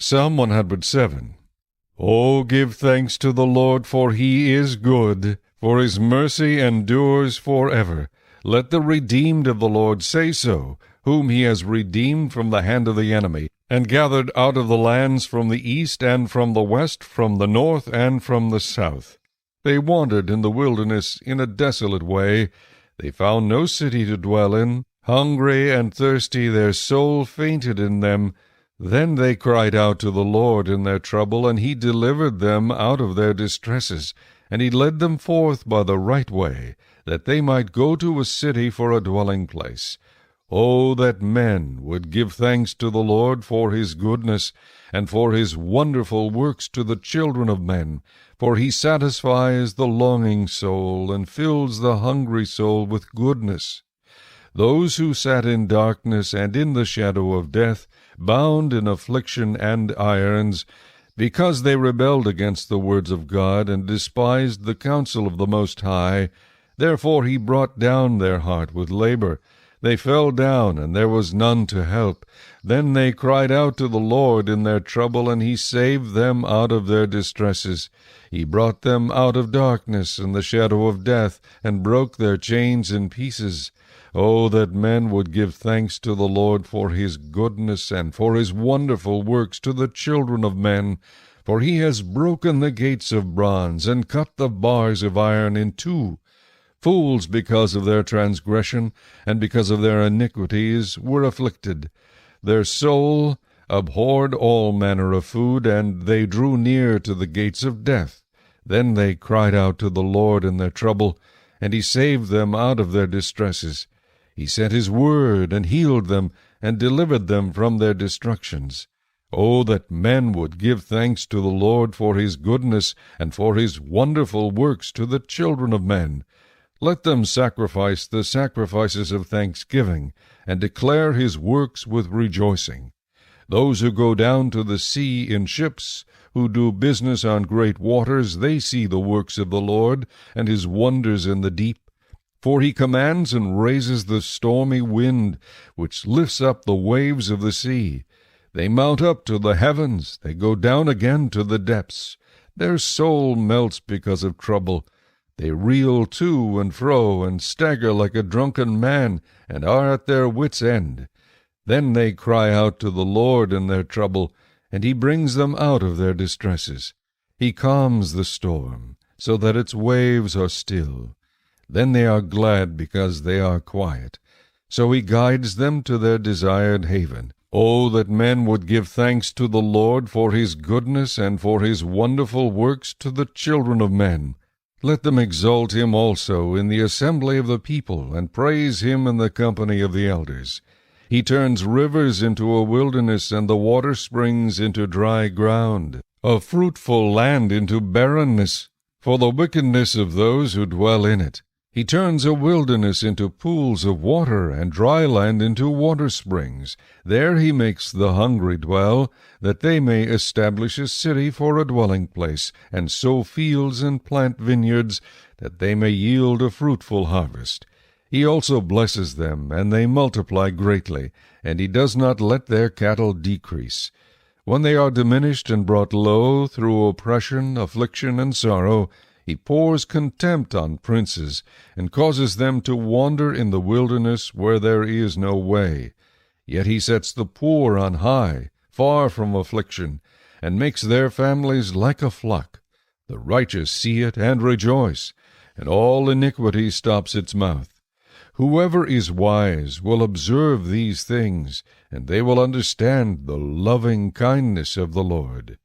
Psalm 107. O give thanks to the Lord, for he is good, for his mercy endures forever. Let the redeemed of the Lord say so, whom he has redeemed from the hand of the enemy, and gathered out of the lands from the east and from the west, from the north and from the south. They wandered in the wilderness in a desolate way. They found no city to dwell in. Hungry and thirsty, their soul fainted in them. Then they cried out to the Lord in their trouble, and he delivered them out of their distresses. And he led them forth by the right way, that they might go to a city for a dwelling place. O that men would give thanks to the Lord for his goodness, and for his wonderful works to the children of men. For he satisfies the longing soul, and fills the hungry soul with goodness. Those who sat in darkness and in the shadow of death, bound in affliction and irons, because they rebelled against the words of God, and despised the counsel of the Most High. Therefore he brought down their heart with labor. They fell down, and there was none to help. Then they cried out to the Lord in their trouble, and he saved them out of their distresses. He brought them out of darkness and the shadow of death, and broke their chains in pieces. O that men would give thanks to the Lord for his goodness, and for his wonderful works to the children of men. For he has broken the gates of bronze, and cut the bars of iron in two. Fools, because of their transgression, and because of their iniquities, were afflicted. Their soul abhorred all manner of food, and they drew near to the gates of death. Then they cried out to the Lord in their trouble, and he saved them out of their distresses. He sent his word, and healed them, and delivered them from their destructions. O that men would give thanks to the Lord for his goodness, and for his wonderful works to the children of men. Let them sacrifice the sacrifices of thanksgiving, and declare his works with rejoicing. Those who go down to the sea in ships, who do business on great waters, they see the works of the Lord, and his wonders in the deep. For he commands and raises the stormy wind, which lifts up the waves of the sea. They mount up to the heavens, they go down again to the depths. Their soul melts because of trouble. They reel to and fro, and stagger like a drunken man, and are at their wits' end. Then they cry out to the Lord in their trouble, and he brings them out of their distresses. He calms the storm, so that its waves are still. Then they are glad because they are quiet. So he guides them to their desired haven. O that men would give thanks to the Lord for his goodness, and for his wonderful works to the children of men. Let them exalt him also in the assembly of the people, and praise him in the company of the elders. He turns rivers into a wilderness, and the water springs into dry ground, a fruitful land into barrenness, for the wickedness of those who dwell in it. He turns a wilderness into pools of water, and dry land into water springs. There he makes the hungry dwell, that they may establish a city for a dwelling place, and sow fields and plant vineyards, that they may yield a fruitful harvest. He also blesses them, and they multiply greatly, and he does not let their cattle decrease. When they are diminished and brought low through oppression, affliction, and sorrow, he pours contempt on princes, and causes them to wander in the wilderness where there is no way. Yet he sets the poor on high, far from affliction, and makes their families like a flock. The righteous see it and rejoice, and all iniquity stops its mouth. Whoever is wise will observe these things, and they will understand the loving kindness of the Lord.